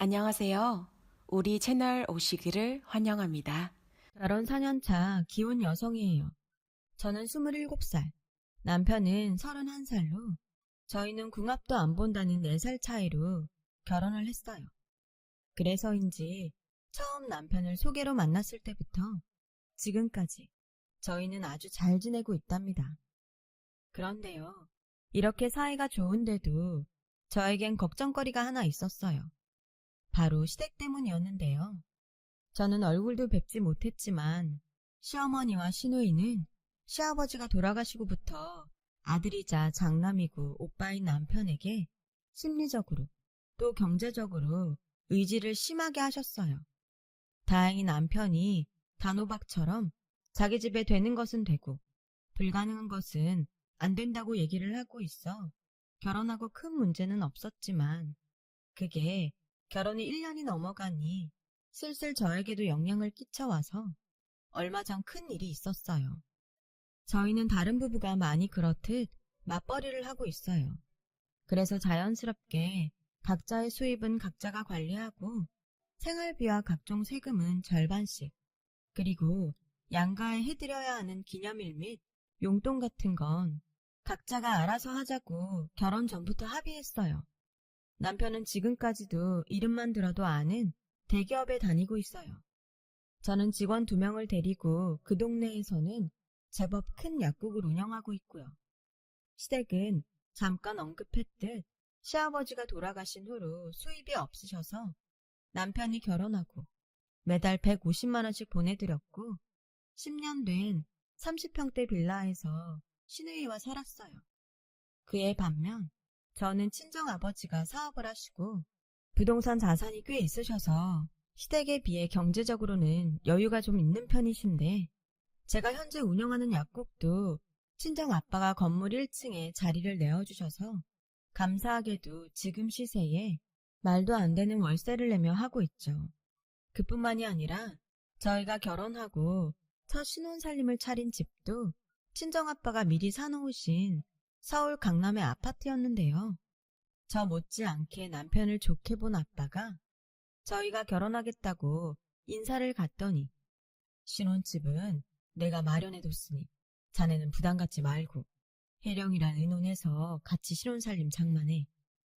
안녕하세요. 우리 채널 오시기를 환영합니다. 결혼 4년차 기혼 여성이에요. 저는 27살, 남편은 31살로 저희는 궁합도 안 본다는 4살 차이로 결혼을 했어요. 그래서인지 처음 남편을 소개로 만났을 때부터 지금까지 저희는 아주 잘 지내고 있답니다. 그런데요, 이렇게 사이가 좋은데도 저에겐 걱정거리가 하나 있었어요. 바로 시댁 때문이었는데요. 저는 얼굴도 뵙지 못했지만 시어머니와 시누이는 시아버지가 돌아가시고부터 아들이자 장남이고 오빠인 남편에게 심리적으로 또 경제적으로 의지를 심하게 하셨어요. 다행히 남편이 단호박처럼 자기 집에 되는 것은 되고 불가능한 것은 안 된다고 얘기를 하고 있어 결혼하고 큰 문제는 없었지만 그게 결혼이 1년이 넘어가니 슬슬 저에게도 영향을 끼쳐와서 얼마 전 큰 일이 있었어요. 저희는 다른 부부가 많이 그렇듯 맞벌이를 하고 있어요. 그래서 자연스럽게 각자의 수입은 각자가 관리하고 생활비와 각종 세금은 절반씩, 그리고 양가에 해드려야 하는 기념일 및 용돈 같은 건 각자가 알아서 하자고 결혼 전부터 합의했어요. 남편은 지금까지도 이름만 들어도 아는 대기업에 다니고 있어요. 저는 직원 2명을 데리고 그 동네에서는 제법 큰 약국을 운영하고 있고요. 시댁은 잠깐 언급했듯 시아버지가 돌아가신 후로 수입이 없으셔서 남편이 결혼하고 매달 150만 원씩 보내드렸고 10년 된 30평대 빌라에서 시누이와 살았어요. 그에 반면 저는 친정아버지가 사업을 하시고 부동산 자산이 꽤 있으셔서 시댁에 비해 경제적으로는 여유가 좀 있는 편이신데 제가 현재 운영하는 약국도 친정아빠가 건물 1층에 자리를 내어주셔서 감사하게도 지금 시세에 말도 안 되는 월세를 내며 하고 있죠. 그뿐만이 아니라 저희가 결혼하고 첫 신혼살림을 차린 집도 친정아빠가 미리 사놓으신 서울 강남의 아파트였는데요. 저 못지않게 남편을 좋게 본 아빠가 저희가 결혼하겠다고 인사를 갔더니 신혼집은 내가 마련해뒀으니 자네는 부담 갖지 말고 혜령이랑 의논해서 같이 신혼살림 장만해.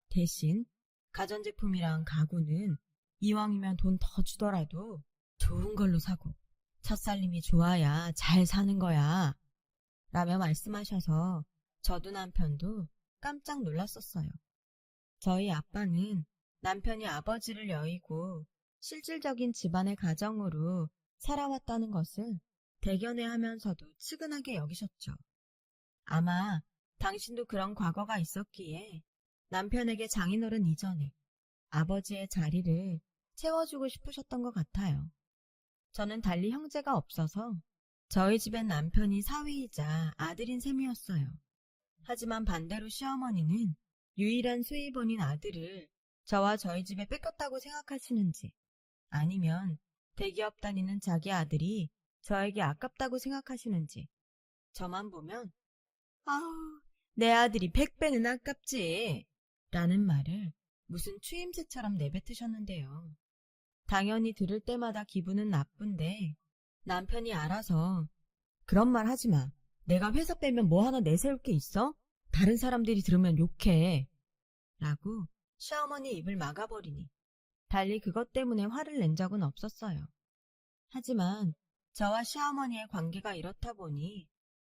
대신 가전제품이랑 가구는 이왕이면 돈 더 주더라도 좋은 걸로 사고 첫살림이 좋아야 잘 사는 거야 라며 말씀하셔서 저도 남편도 깜짝 놀랐었어요. 저희 아빠는 남편이 아버지를 여의고 실질적인 집안의 가정으로 살아왔다는 것을 대견해하면서도 측은하게 여기셨죠. 아마 당신도 그런 과거가 있었기에 남편에게 장인어른 이전에 아버지의 자리를 채워주고 싶으셨던 것 같아요. 저는 달리 형제가 없어서 저희 집엔 남편이 사위이자 아들인 셈이었어요. 하지만 반대로 시어머니는 유일한 수입원인 아들을 저와 저희 집에 뺏겼다고 생각하시는지 아니면 대기업 다니는 자기 아들이 저에게 아깝다고 생각하시는지 저만 보면 아우 내 아들이 100배는 아깝지 라는 말을 무슨 추임새처럼 내뱉으셨는데요. 당연히 들을 때마다 기분은 나쁜데 남편이 알아서 그런 말 하지 마. 내가 회사 빼면 뭐 하나 내세울 게 있어? 다른 사람들이 들으면 욕해. 라고 시어머니 입을 막아버리니 달리 그것 때문에 화를 낸 적은 없었어요. 하지만 저와 시어머니의 관계가 이렇다 보니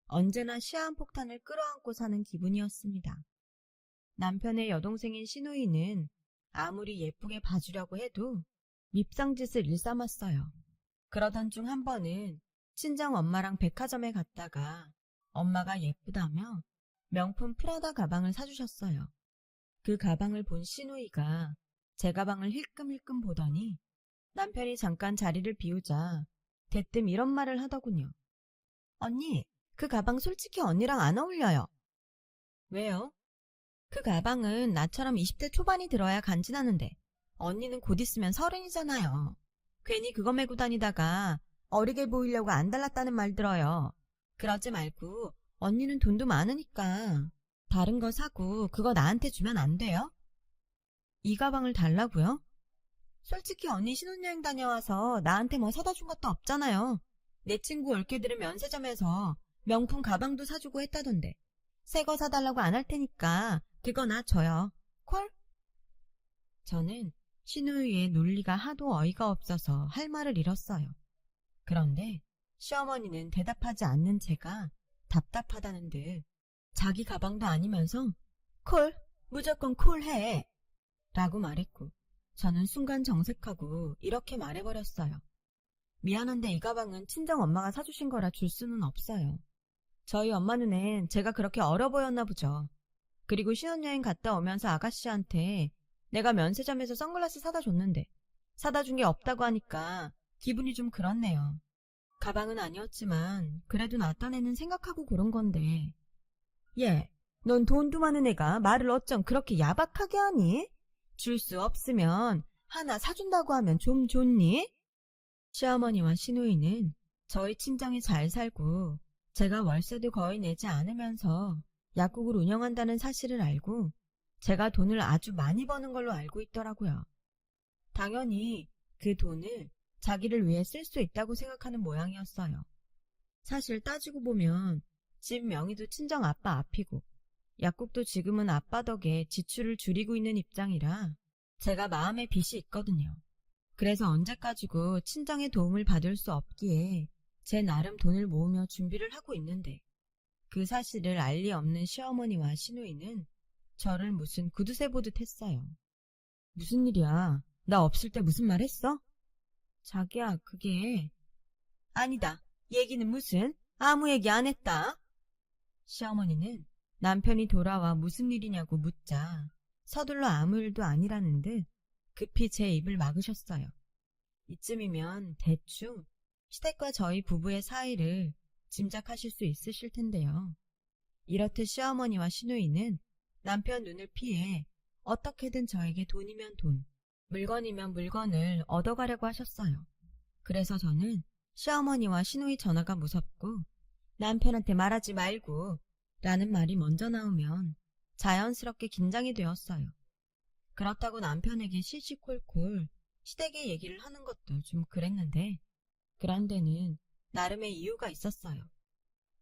언제나 시한폭탄을 끌어안고 사는 기분이었습니다. 남편의 여동생인 시누이는 아무리 예쁘게 봐주려고 해도 밉상짓을 일삼았어요. 그러던 중 한 번은 친정 엄마랑 백화점에 갔다가 엄마가 예쁘다며 명품 프라다 가방을 사주셨어요. 그 가방을 본 시누이가 제 가방을 힐끔힐끔 보더니 남편이 잠깐 자리를 비우자 대뜸 이런 말을 하더군요. 언니, 그 가방 솔직히 언니랑 안 어울려요. 왜요? 그 가방은 나처럼 20대 초반이 들어야 간지나는데 언니는 곧 있으면 30이잖아요. 괜히 그거 메고 다니다가 어리게 보이려고 안 달랐다는 말 들어요. 그러지 말고 언니는 돈도 많으니까 다른 거 사고 그거 나한테 주면 안 돼요? 이 가방을 달라고요? 솔직히 언니 신혼여행 다녀와서 나한테 뭐 사다 준 것도 없잖아요. 내 친구 올케들은 면세점에서 명품 가방도 사주고 했다던데. 새 거 사달라고 안 할 테니까 그거나 줘요. 콜? 저는 신우이의 논리가 하도 어이가 없어서 할 말을 잃었어요. 그런데 시어머니는 대답하지 않는 제가 답답하다는 듯 자기 가방도 아니면서 콜, 무조건 콜해 라고 말했고 저는 순간 정색하고 이렇게 말해버렸어요. 미안한데 이 가방은 친정엄마가 사주신 거라 줄 수는 없어요. 저희 엄마 눈엔 제가 그렇게 어려 보였나 보죠. 그리고 신혼여행 갔다 오면서 아가씨한테 내가 면세점에서 선글라스 사다 줬는데 사다 준 게 없다고 하니까 기분이 좀 그렇네요. 가방은 아니었지만 그래도 나 딴에는 생각하고 고른 건데. 얘, 넌 돈도 많은 애가 말을 어쩜 그렇게 야박하게 하니? 줄 수 없으면 하나 사준다고 하면 좀 좋니? 시어머니와 시누이는 저희 친정이 잘 살고 제가 월세도 거의 내지 않으면서 약국을 운영한다는 사실을 알고 제가 돈을 아주 많이 버는 걸로 알고 있더라고요. 당연히 그 돈을 자기를 위해 쓸 수 있다고 생각하는 모양이었어요. 사실 따지고 보면 집 명의도 친정 아빠 앞이고 약국도 지금은 아빠 덕에 지출을 줄이고 있는 입장이라 제가 마음에 빚이 있거든요. 그래서 언제까지고 친정의 도움을 받을 수 없기에 제 나름 돈을 모으며 준비를 하고 있는데 그 사실을 알 리 없는 시어머니와 시누이는 저를 무슨 구두쇠 보듯 했어요. 무슨 일이야? 나 없을 때 무슨 말 했어? 자기야, 그게... 아니다. 얘기는 무슨? 아무 얘기 안 했다. 시어머니는 남편이 돌아와 무슨 일이냐고 묻자 서둘러 아무 일도 아니라는 듯 급히 제 입을 막으셨어요. 이쯤이면 대충 시댁과 저희 부부의 사이를 짐작하실 수 있으실 텐데요. 이렇듯 시어머니와 시누이는 남편 눈을 피해 어떻게든 저에게 돈이면 돈, 물건이면 물건을 얻어가려고 하셨어요. 그래서 저는 시어머니와 시누이 전화가 무섭고 남편한테 말하지 말고 라는 말이 먼저 나오면 자연스럽게 긴장이 되었어요. 그렇다고 남편에게 시시콜콜 시댁의 얘기를 하는 것도 좀 그랬는데 그런 데는 나름의 이유가 있었어요.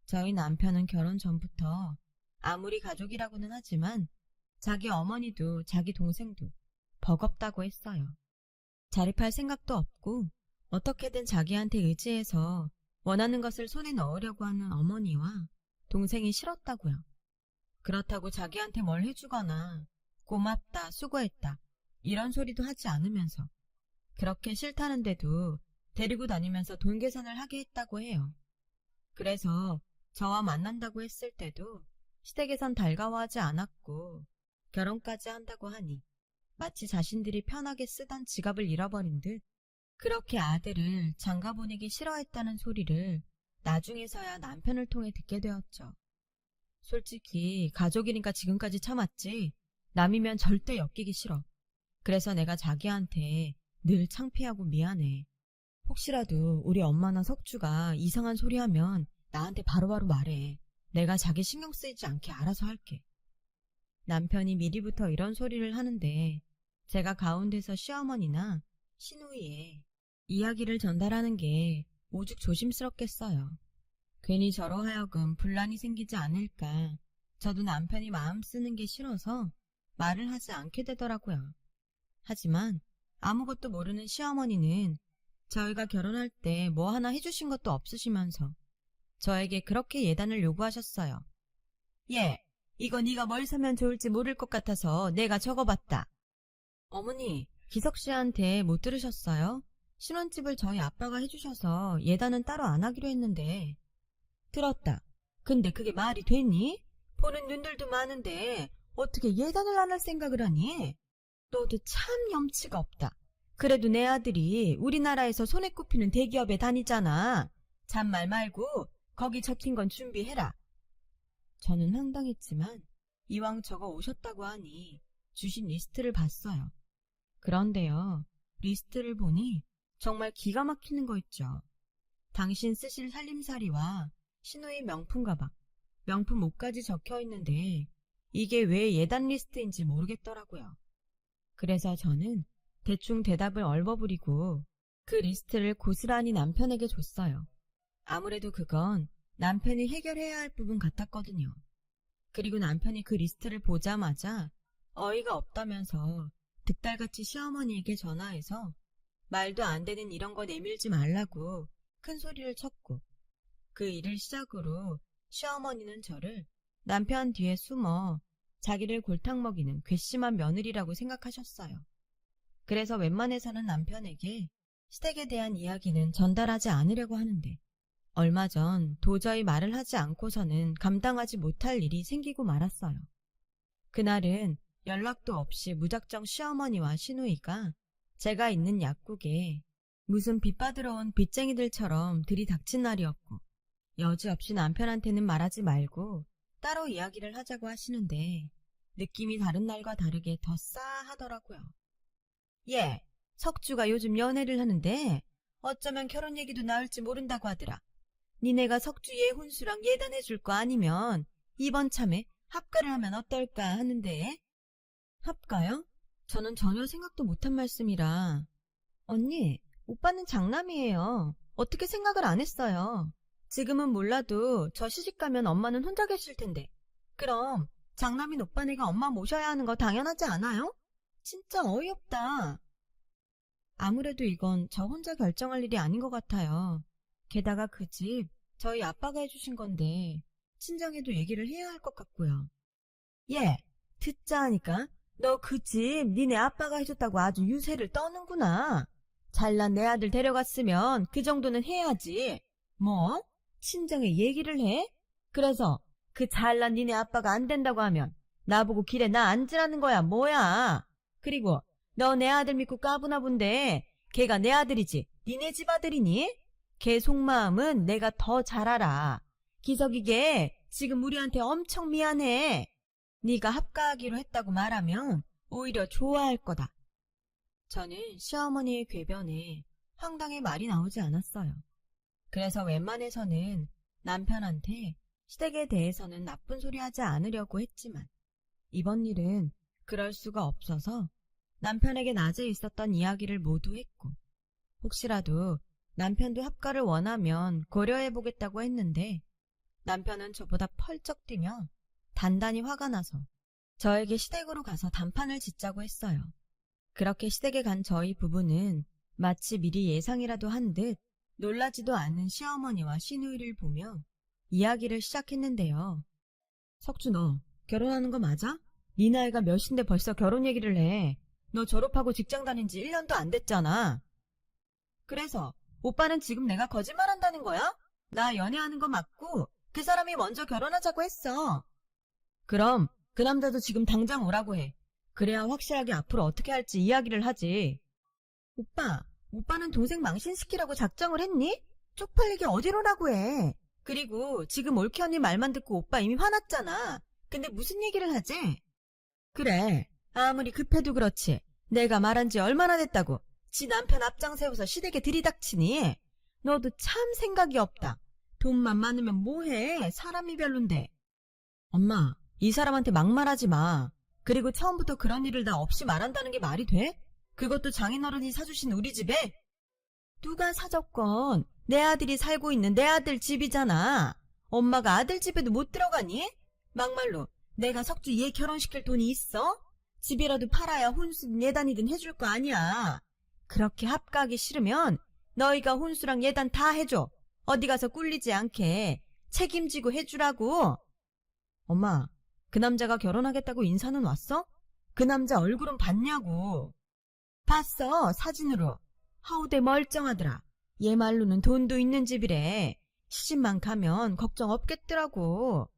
저희 남편은 결혼 전부터 아무리 가족이라고는 하지만 자기 어머니도 자기 동생도 버겁다고 했어요. 자립할 생각도 없고 어떻게든 자기한테 의지해서 원하는 것을 손에 넣으려고 하는 어머니와 동생이 싫었다고요. 그렇다고 자기한테 뭘 해주거나 고맙다, 수고했다 이런 소리도 하지 않으면서 그렇게 싫다는데도 데리고 다니면서 돈 계산을 하게 했다고 해요. 그래서 저와 만난다고 했을 때도 시댁에선 달가워하지 않았고 결혼까지 한다고 하니 마치 자신들이 편하게 쓰던 지갑을 잃어버린 듯 그렇게 아들을 장가 보내기 싫어했다는 소리를 나중에서야 남편을 통해 듣게 되었죠. 솔직히 가족이니까 지금까지 참았지 남이면 절대 엮이기 싫어. 그래서 내가 자기한테 늘 창피하고 미안해. 혹시라도 우리 엄마나 석주가 이상한 소리 하면 나한테 바로바로 말해. 내가 자기 신경 쓰이지 않게 알아서 할게. 남편이 미리부터 이런 소리를 하는데 제가 가운데서 시어머니나 시누이의 이야기를 전달하는 게 오죽 조심스럽겠어요. 괜히 저로 하여금 분란이 생기지 않을까 저도 남편이 마음 쓰는 게 싫어서 말을 하지 않게 되더라고요. 하지만 아무것도 모르는 시어머니는 저희가 결혼할 때 뭐 하나 해주신 것도 없으시면서 저에게 그렇게 예단을 요구하셨어요. 예, 이거 네가 뭘 사면 좋을지 모를 것 같아서 내가 적어봤다. 어머니, 기석 씨한테 못 들으셨어요? 신혼집을 저희 아빠가 해주셔서 예단은 따로 안 하기로 했는데. 들었다. 근데 그게 말이 되니? 보는 눈들도 많은데 어떻게 예단을 안 할 생각을 하니? 너도 참 염치가 없다. 그래도 내 아들이 우리나라에서 손에 꼽히는 대기업에 다니잖아. 잔말 말고 거기 적힌 건 준비해라. 저는 황당했지만 이왕 적어 오셨다고 하니 주신 리스트를 봤어요. 그런데요, 리스트를 보니 정말 기가 막히는 거 있죠. 당신 쓰실 살림살이와 신우의 명품 가방, 명품 옷까지 적혀 있는데 이게 왜 예단 리스트인지 모르겠더라고요. 그래서 저는 대충 대답을 얼버무리고 그 리스트를 고스란히 남편에게 줬어요. 아무래도 그건 남편이 해결해야 할 부분 같았거든요. 그리고 남편이 그 리스트를 보자마자 어이가 없다면서 득달같이 시어머니에게 전화해서 말도 안 되는 이런 거 내밀지 말라고 큰 소리를 쳤고, 그 일을 시작으로 시어머니는 저를 남편 뒤에 숨어 자기를 골탕 먹이는 괘씸한 며느리라고 생각하셨어요. 그래서 웬만해서는 남편에게 시댁에 대한 이야기는 전달하지 않으려고 하는데, 얼마 전 도저히 말을 하지 않고서는 감당하지 못할 일이 생기고 말았어요. 그날은 연락도 없이 무작정 시어머니와 시누이가 제가 있는 약국에 무슨 빚받으러 온 빚쟁이들처럼 들이닥친 날이었고, 여지없이 남편한테는 말하지 말고 따로 이야기를 하자고 하시는데 느낌이 다른 날과 다르게 더 싸하더라고요. 예, 석주가 요즘 연애를 하는데 어쩌면 결혼 얘기도 나올지 모른다고 하더라. 니네가 석주 얘 혼수랑 예단해줄 거 아니면 이번 참에 합가를 하면 어떨까 하는데. 합가요? 저는 전혀 생각도 못한 말씀이라. 언니, 오빠는 장남이에요. 어떻게 생각을 안 했어요. 지금은 몰라도 저 시집가면 엄마는 혼자 계실 텐데. 그럼 장남인 오빠네가 엄마 모셔야 하는 거 당연하지 않아요? 진짜 어이없다. 아무래도 이건 저 혼자 결정할 일이 아닌 것 같아요. 게다가 그 집 저희 아빠가 해주신 건데 친정에도 얘기를 해야 할 것 같고요. 예, 듣자 하니까 너 그 집 니네 아빠가 해줬다고 아주 유세를 떠는구나. 잘난 내 아들 데려갔으면 그 정도는 해야지. 뭐? 친정에 얘기를 해? 그래서 그 잘난 니네 아빠가 안 된다고 하면 나보고 길에 나 앉으라는 거야 뭐야. 그리고 너 내 아들 믿고 까부나 본데 걔가 내 아들이지 니네 집 아들이니? 걔 속마음은 내가 더 잘 알아. 기석이 걔 지금 우리한테 엄청 미안해. 네가 합가하기로 했다고 말하면 오히려 좋아할 거다. 저는 시어머니의 궤변에 황당히 말이 나오지 않았어요. 그래서 웬만해서는 남편한테 시댁에 대해서는 나쁜 소리 하지 않으려고 했지만 이번 일은 그럴 수가 없어서 남편에게 낮에 있었던 이야기를 모두 했고, 혹시라도 남편도 합가를 원하면 고려해보겠다고 했는데 남편은 저보다 펄쩍 뛰며 단단히 화가 나서 저에게 시댁으로 가서 단판을 짓자고 했어요. 그렇게 시댁에 간 저희 부부는 마치 미리 예상이라도 한 듯 놀라지도 않은 시어머니와 시누이를 보며 이야기를 시작했는데요. 석주 너 결혼하는 거 맞아? 네 나이가 몇인데 벌써 결혼 얘기를 해. 너 졸업하고 직장 다닌 지 1년도 안 됐잖아. 그래서 오빠는 지금 내가 거짓말한다는 거야? 나 연애하는 거 맞고 그 사람이 먼저 결혼하자고 했어. 그럼 그 남자도 지금 당장 오라고 해. 그래야 확실하게 앞으로 어떻게 할지 이야기를 하지. 오빠는 동생 망신시키라고 작정을 했니? 쪽팔리게 어디로라고 해. 그리고 지금 올케 언니 말만 듣고 오빠 이미 화났잖아. 근데 무슨 얘기를 하지? 그래, 아무리 급해도 그렇지. 내가 말한 지 얼마나 됐다고 지 남편 앞장 세워서 시댁에 들이닥치니? 너도 참 생각이 없다. 돈만 많으면 뭐해. 사람이 별론데. 엄마, 이 사람한테 막말하지 마. 그리고 처음부터 그런 일을 나 없이 말한다는 게 말이 돼? 그것도 장인어른이 사주신 우리 집에? 누가 사줬건 내 아들이 살고 있는 내 아들 집이잖아. 엄마가 아들 집에도 못 들어가니? 막말로 내가 석주 얘 결혼시킬 돈이 있어? 집이라도 팔아야 혼수든 예단이든 해줄 거 아니야. 그렇게 합가하기 싫으면 너희가 혼수랑 예단 다 해줘. 어디 가서 꿀리지 않게 책임지고 해주라고. 엄마, 그 남자가 결혼하겠다고 인사는 왔어? 그 남자 얼굴은 봤냐고. 봤어, 사진으로. 하우대 멀쩡하더라. 얘 말로는 돈도 있는 집이래. 시집만 가면 걱정 없겠더라고.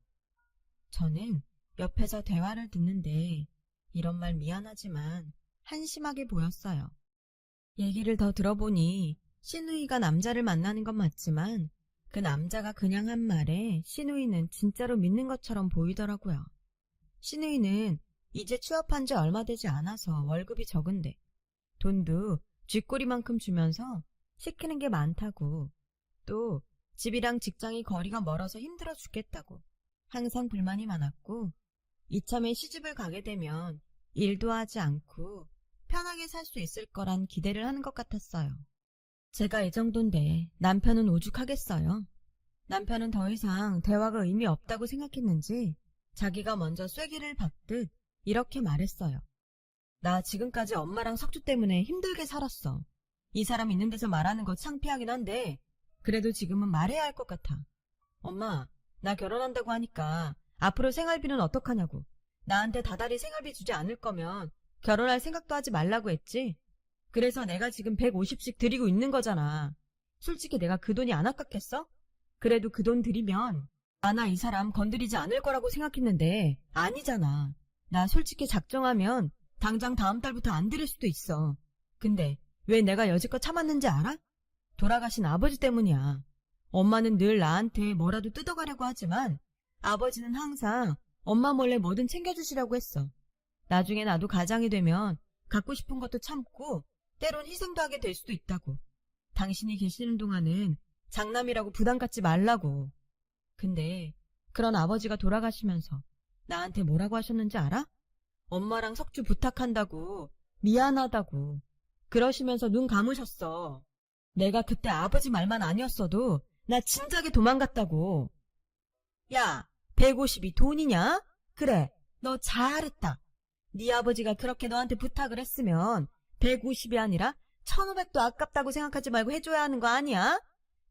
저는 옆에서 대화를 듣는데 이런 말 미안하지만 한심하게 보였어요. 얘기를 더 들어보니 시누이가 남자를 만나는 건 맞지만 그 남자가 그냥 한 말에 시누이는 진짜로 믿는 것처럼 보이더라고요. 시누이는 이제 취업한 지 얼마 되지 않아서 월급이 적은데 돈도 쥐꼬리만큼 주면서 시키는 게 많다고, 또 집이랑 직장이 거리가 멀어서 힘들어 죽겠다고 항상 불만이 많았고, 이참에 시집을 가게 되면 일도 하지 않고 편하게 편하게 살 수 있을 거란 기대를 하는 것 같았어요. 제가 이 정도인데 남편은 오죽하겠어요. 남편은 더 이상 대화가 의미 없다고 생각했는지 자기가 먼저 쐐기를 박듯 이렇게 말했어요. 나 지금까지 엄마랑 석주 때문에 힘들게 살았어. 이 사람 있는 데서 말하는 거 창피하긴 한데 그래도 지금은 말해야 할 것 같아. 엄마, 나 결혼한다고 하니까 앞으로 생활비는 어떡하냐고. 나한테 다달이 생활비 주지 않을 거면 결혼할 생각도 하지 말라고 했지. 그래서 내가 지금 150씩 드리고 있는 거잖아. 솔직히 내가 그 돈이 안 아깝겠어? 그래도 그 돈 드리면 나 이 사람 건드리지 않을 거라고 생각했는데 아니잖아. 나 솔직히 작정하면 당장 다음 달부터 안 드릴 수도 있어. 근데 왜 내가 여지껏 참았는지 알아? 돌아가신 아버지 때문이야. 엄마는 늘 나한테 뭐라도 뜯어가려고 하지만 아버지는 항상 엄마 몰래 뭐든 챙겨주시라고 했어. 나중에 나도 가장이 되면 갖고 싶은 것도 참고 때론 희생도 하게 될 수도 있다고. 당신이 계시는 동안은 장남이라고 부담 갖지 말라고. 근데 그런 아버지가 돌아가시면서 나한테 뭐라고 하셨는지 알아? 엄마랑 석주 부탁한다고, 미안하다고 그러시면서 눈 감으셨어. 내가 그때 아버지 말만 아니었어도 나 진작에 도망갔다고. 야, 150이 돈이냐? 그래, 너 잘했다. 네 아버지가 그렇게 너한테 부탁을 했으면 150이 아니라 1500도 아깝다고 생각하지 말고 해줘야 하는 거 아니야?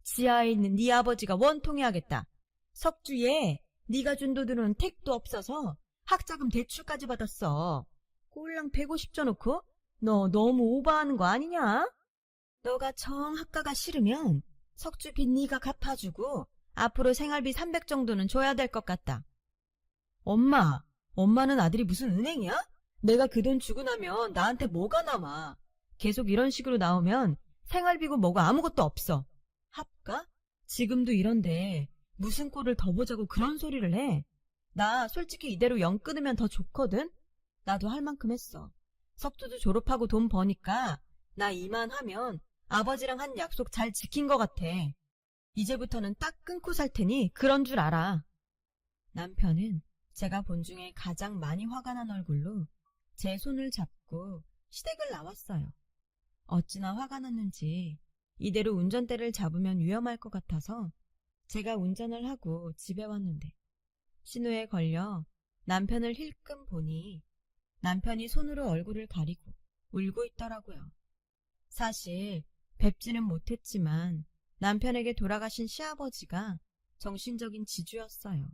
지하에 있는 네 아버지가 원통해야겠다. 석주에 네가 준 돈들은 택도 없어서 학자금 대출까지 받았어. 꼴랑 150 줘놓고 너 너무 오버하는 거 아니냐? 너가 정 학가가 싫으면 석주빚 네가 갚아주고 앞으로 생활비 300 정도는 줘야 될 것 같다. 엄마는 아들이 무슨 은행이야? 내가 그 돈 주고 나면 나한테 뭐가 남아. 계속 이런 식으로 나오면 생활비고 뭐고 아무것도 없어. 합가? 지금도 이런데 무슨 꼴을 더 보자고 그런 소리를 해. 나 솔직히 이대로 영 끊으면 더 좋거든? 나도 할 만큼 했어. 석주도 졸업하고 돈 버니까 나 이만하면 아버지랑 한 약속 잘 지킨 것 같아. 이제부터는 딱 끊고 살 테니 그런 줄 알아. 남편은 제가 본 중에 가장 많이 화가 난 얼굴로 제 손을 잡고 시댁을 나왔어요. 어찌나 화가 났는지 이대로 운전대를 잡으면 위험할 것 같아서 제가 운전을 하고 집에 왔는데 신호에 걸려 남편을 힐끔 보니 남편이 손으로 얼굴을 가리고 울고 있더라고요. 사실 뵙지는 못했지만 남편에게 돌아가신 시아버지가 정신적인 지주였어요.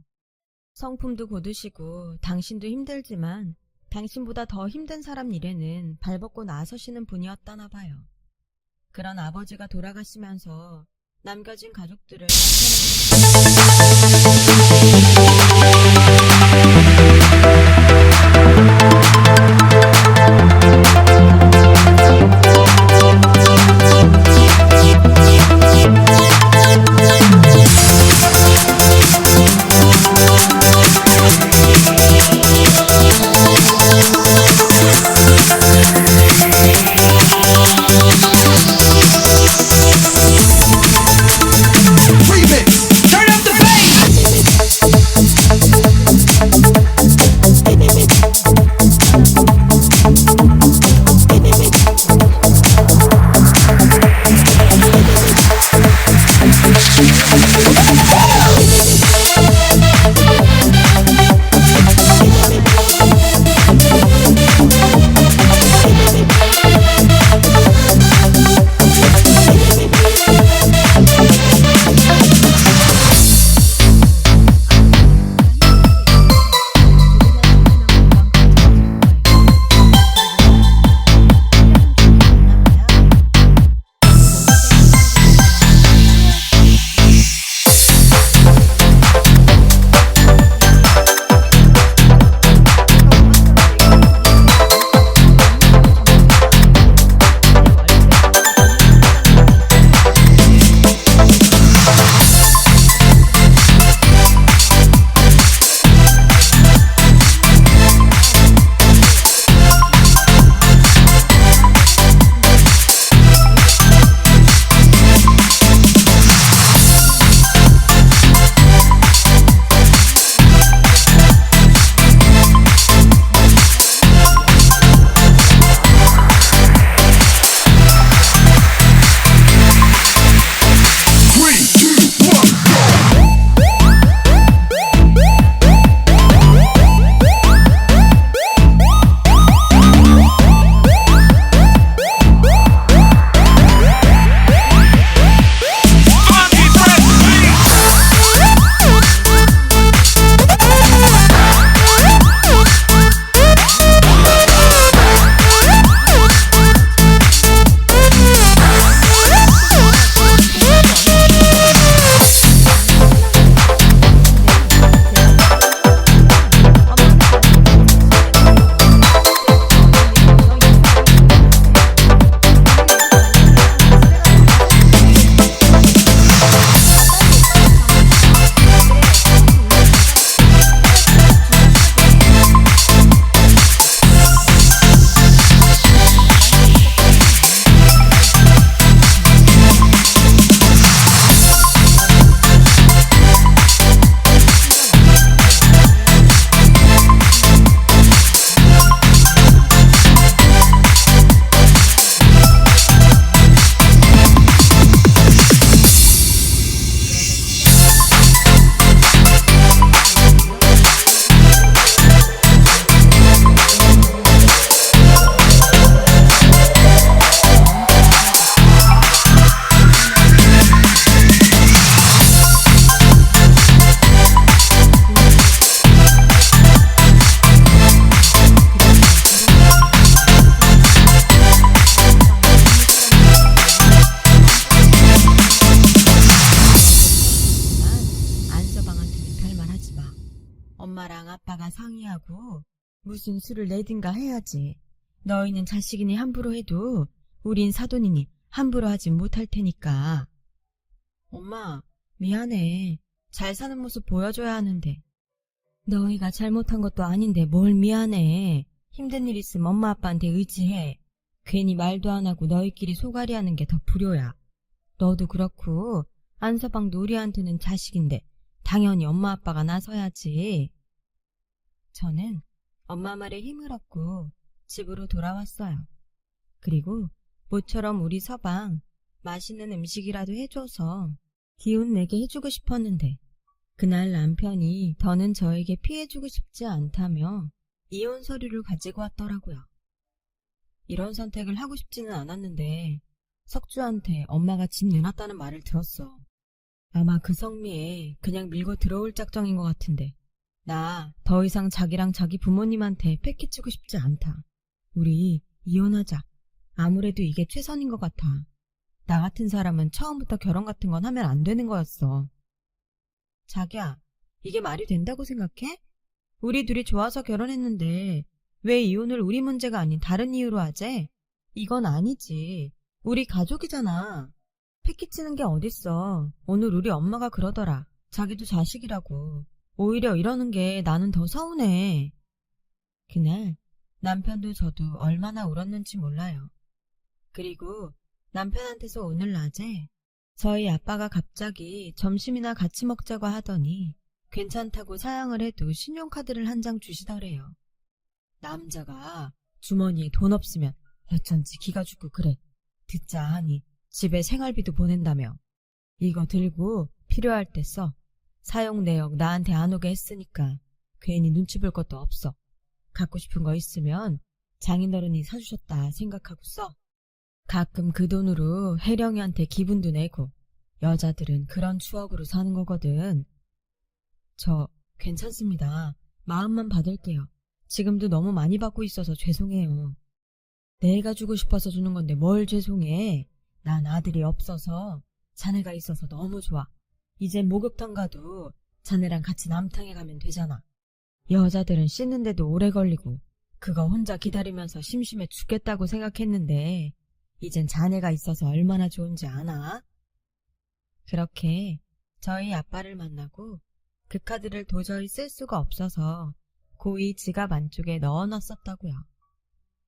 성품도 고드시고 당신도 힘들지만 당신보다 더 힘든 사람 일에는 발벗고 나서시는 분이었다나 봐요. 그런 아버지가 돌아가시면서 남겨진 가족들을 Remix. Turn up the bass. 상의하고 무슨 수를 내든가 해야지. 너희는 자식이니 함부로 해도 우린 사돈이니 함부로 하진 못할 테니까. 엄마, 미안해. 잘 사는 모습 보여줘야 하는데. 너희가 잘못한 것도 아닌데 뭘 미안해. 힘든 일 있으면 엄마 아빠한테 의지해. 괜히 말도 안 하고 너희끼리 소갈이 하는 게 더 불효야. 너도 그렇고 안서방도 우리한테는 자식인데 당연히 엄마 아빠가 나서야지. 저는 엄마 말에 힘을 얻고 집으로 돌아왔어요. 그리고 모처럼 우리 서방 맛있는 음식이라도 해줘서 기운 내게 해주고 싶었는데 그날 남편이 더는 저에게 피해주고 싶지 않다며 이혼 서류를 가지고 왔더라고요. 이런 선택을 하고 싶지는 않았는데 석주한테 엄마가 집 내놨다는 말을 들었어. 아마 그 성미에 그냥 밀고 들어올 작정인 것 같은데 나 더 이상 자기랑 자기 부모님한테 패키치고 싶지 않다. 우리 이혼하자. 아무래도 이게 최선인 것 같아. 나 같은 사람은 처음부터 결혼 같은 건 하면 안 되는 거였어. 자기야, 이게 말이 된다고 생각해? 우리 둘이 좋아서 결혼했는데 왜 이혼을 우리 문제가 아닌 다른 이유로 하재? 이건 아니지. 우리 가족이잖아. 패키치는 게 어딨어. 오늘 우리 엄마가 그러더라. 자기도 자식이라고. 오히려 이러는 게 나는 더 서운해. 그날 남편도 저도 얼마나 울었는지 몰라요. 그리고 남편한테서 오늘 낮에 저희 아빠가 갑자기 점심이나 같이 먹자고 하더니 괜찮다고 사양을 해도 신용카드를 한 장 주시더래요. 남자가 주머니에 돈 없으면 어쩐지 기가 죽고 그래. 듣자 하니 집에 생활비도 보낸다며. 이거 들고 필요할 때 써. 사용 내역 나한테 안 오게 했으니까 괜히 눈치 볼 것도 없어. 갖고 싶은 거 있으면 장인어른이 사주셨다 생각하고 써. 가끔 그 돈으로 혜령이한테 기분도 내고. 여자들은 그런 추억으로 사는 거거든. 저 괜찮습니다. 마음만 받을게요. 지금도 너무 많이 받고 있어서 죄송해요. 내가 주고 싶어서 주는 건데 뭘 죄송해. 난 아들이 없어서 자네가 있어서 너무 좋아. 이제 목욕탕 가도 자네랑 같이 남탕에 가면 되잖아. 여자들은 씻는데도 오래 걸리고 그거 혼자 기다리면서 심심해 죽겠다고 생각했는데 이젠 자네가 있어서 얼마나 좋은지 아나? 그렇게 저희 아빠를 만나고 그 카드를 도저히 쓸 수가 없어서 고이 지갑 안쪽에 넣어놨었다고요.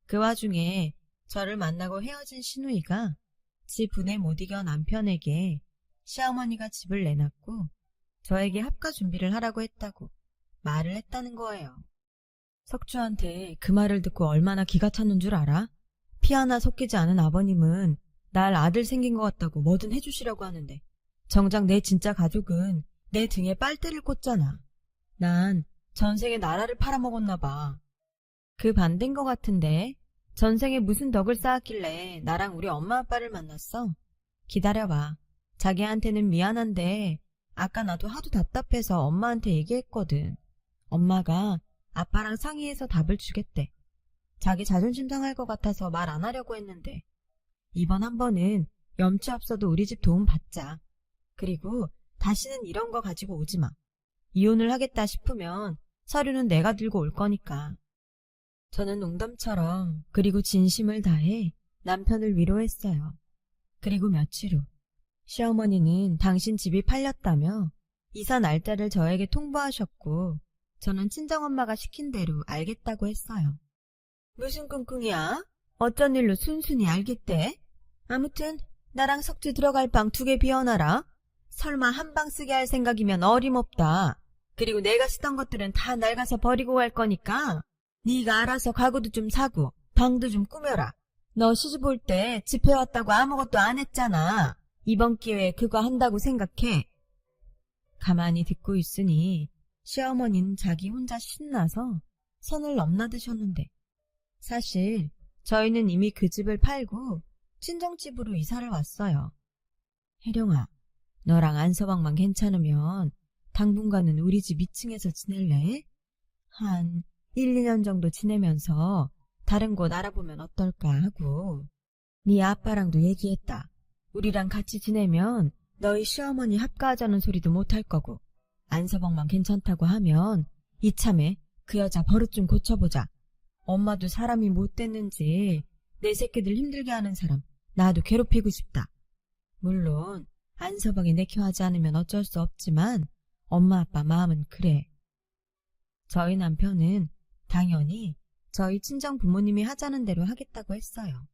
그 와중에 저를 만나고 헤어진 시누이가 지 분에 못 이겨 남편에게 시어머니가 집을 내놨고 저에게 합가 준비를 하라고 했다고 말을 했다는 거예요. 석주한테 그 말을 듣고 얼마나 기가 찼는 줄 알아? 피 하나 섞이지 않은 아버님은 날 아들 생긴 것 같다고 뭐든 해주시려고 하는데 정작 내 진짜 가족은 내 등에 빨대를 꽂잖아. 난 전생에 나라를 팔아먹었나 봐. 그 반대인 것 같은데 전생에 무슨 덕을 쌓았길래 나랑 우리 엄마 아빠를 만났어? 기다려봐. 자기한테는 미안한데 아까 나도 하도 답답해서 엄마한테 얘기했거든. 엄마가 아빠랑 상의해서 답을 주겠대. 자기 자존심 상할 것 같아서 말 안 하려고 했는데 이번 한 번은 염치 없어도 우리 집 도움 받자. 그리고 다시는 이런 거 가지고 오지 마. 이혼을 하겠다 싶으면 서류는 내가 들고 올 거니까. 저는 농담처럼 그리고 진심을 다해 남편을 위로했어요. 그리고 며칠 후 시어머니는 당신 집이 팔렸다며 이사 날짜를 저에게 통보하셨고 저는 친정엄마가 시킨 대로 알겠다고 했어요. 무슨 꿍꿍이야? 어쩐 일로 순순히 알겠대? 아무튼 나랑 석주 들어갈 방 2개 비워놔라. 설마 한 방 쓰게 할 생각이면 어림없다. 그리고 내가 쓰던 것들은 다 낡아서 버리고 갈 거니까 네가 알아서 가구도 좀 사고 방도 좀 꾸며라. 너 시집 올 때 집 해왔다고 아무것도 안 했잖아. 이번 기회에 그거 한다고 생각해. 가만히 듣고 있으니 시어머니는 자기 혼자 신나서 선을 넘나드셨는데 사실 저희는 이미 그 집을 팔고 친정집으로 이사를 왔어요. 혜령아, 너랑 안서방만 괜찮으면 당분간은 우리 집 2층에서 지낼래? 한 1, 2년 정도 지내면서 다른 곳 알아보면 어떨까 하고. 네 아빠랑도 얘기했다. 우리랑 같이 지내면 너희 시어머니 합가하자는 소리도 못할 거고 안서방만 괜찮다고 하면 이참에 그 여자 버릇 좀 고쳐보자. 엄마도 사람이 못 됐는지 내 새끼들 힘들게 하는 사람 나도 괴롭히고 싶다. 물론 안서방이 내켜하지 않으면 어쩔 수 없지만 엄마 아빠 마음은 그래. 저희 남편은 당연히 저희 친정 부모님이 하자는 대로 하겠다고 했어요.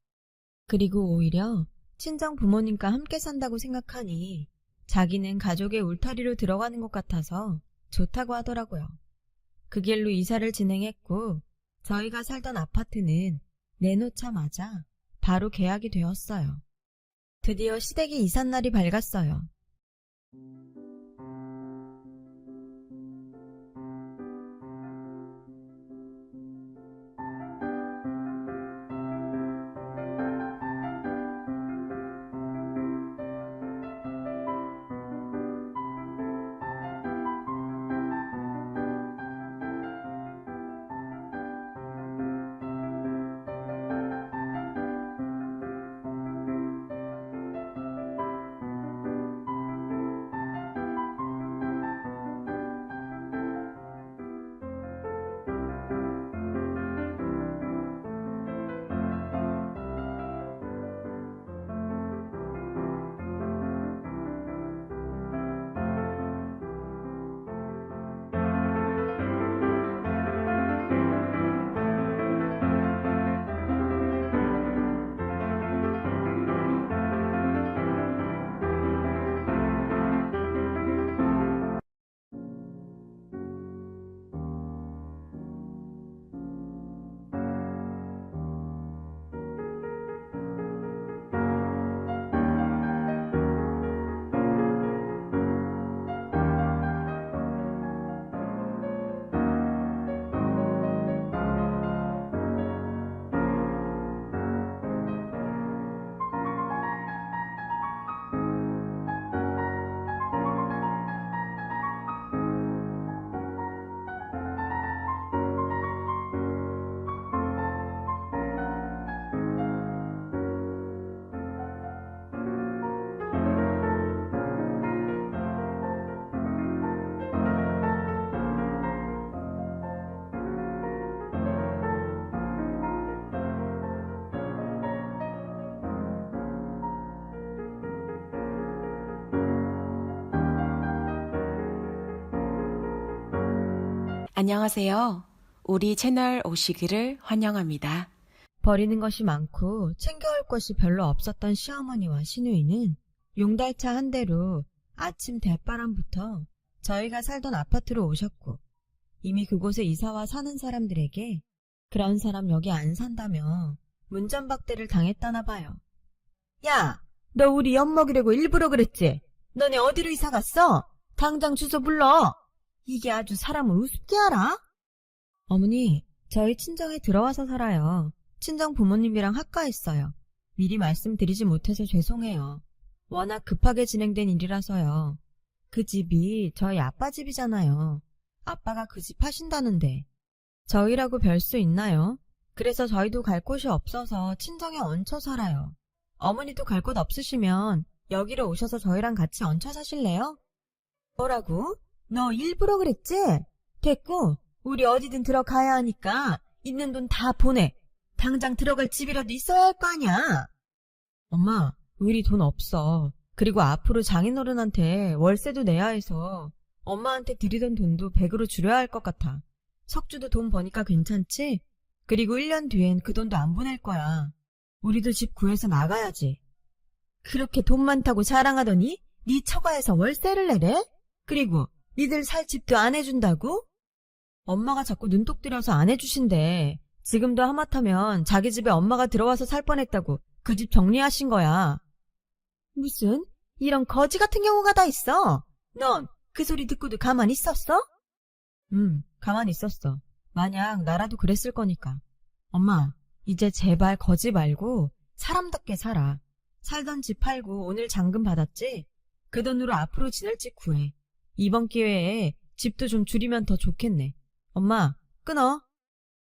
그리고 오히려 친정 부모님과 함께 산다고 생각하니 자기는 가족의 울타리로 들어가는 것 같아서 좋다고 하더라고요. 그 길로 이사를 진행했고 저희가 살던 아파트는 내놓자마자 바로 계약이 되었어요. 드디어 시댁이 이삿날이 밝았어요. 안녕하세요. 우리 채널 오시기를 환영합니다. 버리는 것이 많고 챙겨올 것이 별로 없었던 시어머니와 시누이는 용달차 한 대로 아침 대바람부터 저희가 살던 아파트로 오셨고 이미 그곳에 이사와 사는 사람들에게 그런 사람 여기 안 산다며 문전박대를 당했다나 봐요. 야, 너 우리 엿먹이려고 일부러 그랬지? 너네 어디로 이사 갔어? 당장 주소 불러. 이게 아주 사람을 우습게 알아? 어머니, 저희 친정에 들어와서 살아요. 친정 부모님이랑 합가했어요. 미리 말씀드리지 못해서 죄송해요. 워낙 급하게 진행된 일이라서요. 그 집이 저희 아빠 집이잖아요. 아빠가 그 집 하신다는데. 저희라고 별 수 있나요? 그래서 저희도 갈 곳이 없어서 친정에 얹혀 살아요. 어머니도 갈 곳 없으시면 여기로 오셔서 저희랑 같이 얹혀 사실래요? 뭐라고? 너 일부러 그랬지? 됐고, 우리 어디든 들어가야 하니까 있는 돈 다 보내. 당장 들어갈 집이라도 있어야 할 거 아니야. 엄마, 우리 돈 없어. 그리고 앞으로 장인어른한테 월세도 내야 해서 엄마한테 드리던 돈도 100으로 줄여야 할 것 같아. 석주도 돈 버니까 괜찮지? 그리고 1년 뒤엔 그 돈도 안 보낼 거야. 우리도 집 구해서 나가야지. 그렇게 돈 많다고 자랑하더니 네 처가에서 월세를 내래? 그리고 니들 살 집도 안 해준다고? 엄마가 자꾸 눈독 들여서 안 해주신대. 지금도 하마터면 자기 집에 엄마가 들어와서 살 뻔했다고 그 집 정리하신 거야. 무슨 이런 거지 같은 경우가 다 있어. 넌 그 소리 듣고도 가만히 있었어? 가만히 있었어. 만약 나라도 그랬을 거니까. 엄마, 이제 제발 거지 말고 사람답게 살아. 살던 집 팔고 오늘 잔금 받았지? 그 돈으로 앞으로 지낼 집 구해. 이번 기회에 집도 좀 줄이면 더 좋겠네. 엄마, 끊어.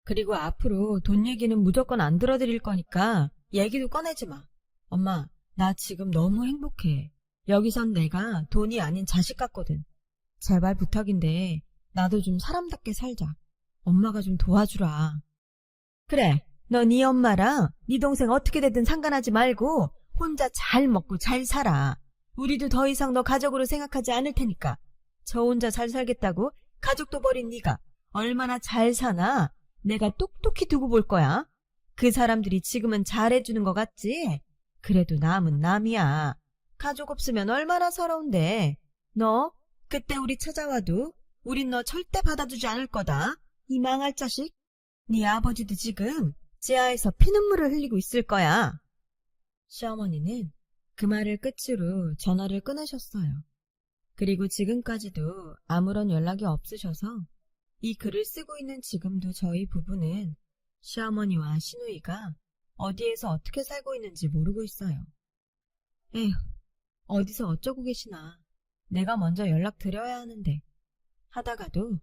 그리고 앞으로 돈 얘기는 무조건 안 들어드릴 거니까 얘기도 꺼내지 마. 엄마, 나 지금 너무 행복해. 여기선 내가 돈이 아닌 자식 같거든. 제발 부탁인데 나도 좀 사람답게 살자. 엄마가 좀 도와주라. 그래, 너 네 엄마랑 네 동생 어떻게 되든 상관하지 말고 혼자 잘 먹고 잘 살아. 우리도 더 이상 너 가족으로 생각하지 않을 테니까. 저 혼자 잘 살겠다고 가족도 버린 네가 얼마나 잘 사나 내가 똑똑히 두고 볼 거야. 그 사람들이 지금은 잘해주는 것 같지? 그래도 남은 남이야. 가족 없으면 얼마나 서러운데. 너 그때 우리 찾아와도 우린 너 절대 받아주지 않을 거다. 이 망할 자식. 네 아버지도 지금 지하에서 피눈물을 흘리고 있을 거야. 시어머니는 그 말을 끝으로 전화를 끊으셨어요. 그리고 지금까지도 아무런 연락이 없으셔서 이 글을 쓰고 있는 지금도 저희 부부는 시어머니와 시누이가 어디에서 어떻게 살고 있는지 모르고 있어요. 에휴, 어디서 어쩌고 계시나. 내가 먼저 연락드려야 하는데. 하다가도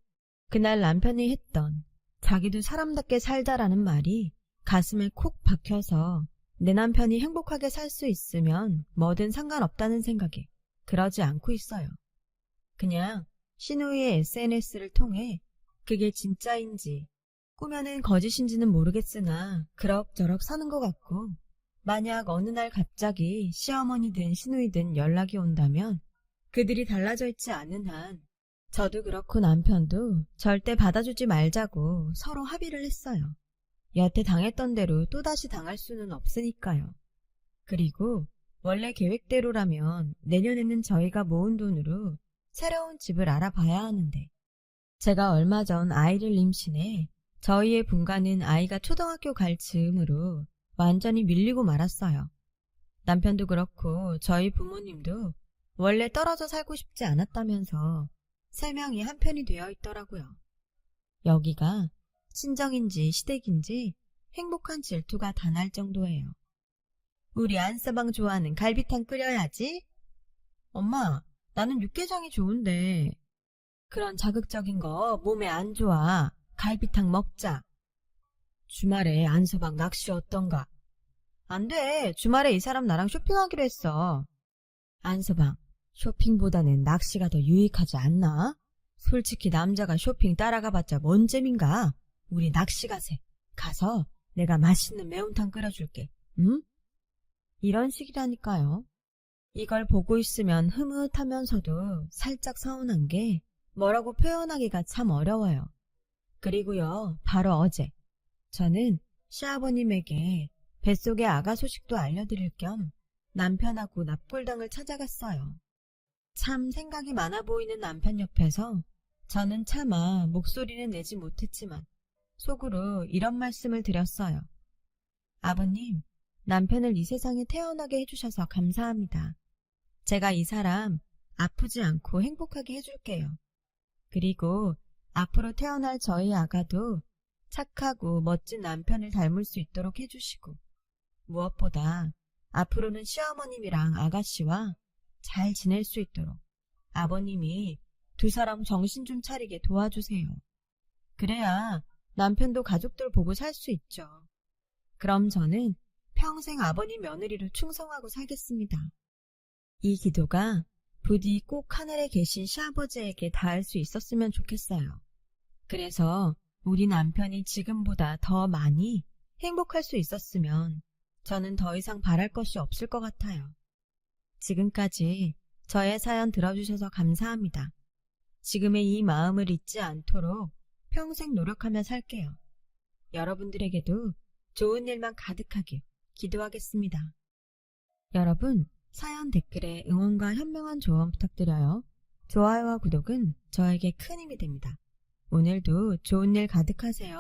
그날 남편이 했던 자기도 사람답게 살자라는 말이 가슴에 콕 박혀서 내 남편이 행복하게 살 수 있으면 뭐든 상관없다는 생각에 그러지 않고 있어요. 그냥 시누이의 SNS를 통해 그게 진짜인지 꾸며낸 거짓인지는 모르겠으나 그럭저럭 사는 것 같고, 만약 어느 날 갑자기 시어머니든 시누이든 연락이 온다면 그들이 달라져 있지 않은 한 저도 그렇고 남편도 절대 받아주지 말자고 서로 합의를 했어요. 여태 당했던 대로 또다시 당할 수는 없으니까요. 그리고 원래 계획대로라면 내년에는 저희가 모은 돈으로 새로운 집을 알아봐야 하는데, 제가 얼마 전 아이를 임신해 저희의 분가는 아이가 초등학교 갈 즈음으로 완전히 밀리고 말았어요. 남편도 그렇고 저희 부모님도 원래 떨어져 살고 싶지 않았다면서 3명이 한편이 되어 있더라고요. 여기가 친정인지 시댁인지 행복한 질투가 다 날 정도예요. 우리 안서방 좋아하는 갈비탕 끓여야지. 엄마, 나는 육개장이 좋은데. 그런 자극적인 거 몸에 안 좋아. 갈비탕 먹자. 주말에 안서방 낚시 어떤가? 안 돼. 주말에 이 사람 나랑 쇼핑하기로 했어. 안서방, 쇼핑보다는 낚시가 더 유익하지 않나? 솔직히 남자가 쇼핑 따라가봤자 뭔 재민가? 우리 낚시 가세. 가서 내가 맛있는 매운탕 끓여줄게. 응? 이런 식이라니까요. 이걸 보고 있으면 흐뭇하면서도 살짝 서운한 게 뭐라고 표현하기가 참 어려워요. 그리고요, 바로 어제 저는 시아버님에게 뱃속의 아가 소식도 알려드릴 겸 남편하고 납골당을 찾아갔어요. 참 생각이 많아 보이는 남편 옆에서 저는 차마 목소리는 내지 못했지만 속으로 이런 말씀을 드렸어요. 아버님, 남편을 이 세상에 태어나게 해주셔서 감사합니다. 제가 이 사람 아프지 않고 행복하게 해줄게요. 그리고 앞으로 태어날 저희 아가도 착하고 멋진 남편을 닮을 수 있도록 해주시고, 무엇보다 앞으로는 시어머님이랑 아가씨와 잘 지낼 수 있도록 아버님이 두 사람 정신 좀 차리게 도와주세요. 그래야 남편도 가족들 보고 살 수 있죠. 그럼 저는 평생 아버님 며느리로 충성하고 살겠습니다. 이 기도가 부디 꼭 하늘에 계신 시아버지에게 닿을 수 있었으면 좋겠어요. 그래서 우리 남편이 지금보다 더 많이 행복할 수 있었으면 저는 더 이상 바랄 것이 없을 것 같아요. 지금까지 저의 사연 들어주셔서 감사합니다. 지금의 이 마음을 잊지 않도록 평생 노력하며 살게요. 여러분들에게도 좋은 일만 가득하길 기도하겠습니다. 여러분, 사연 댓글에 응원과 현명한 조언 부탁드려요. 좋아요와 구독은 저에게 큰 힘이 됩니다. 오늘도 좋은 일 가득하세요.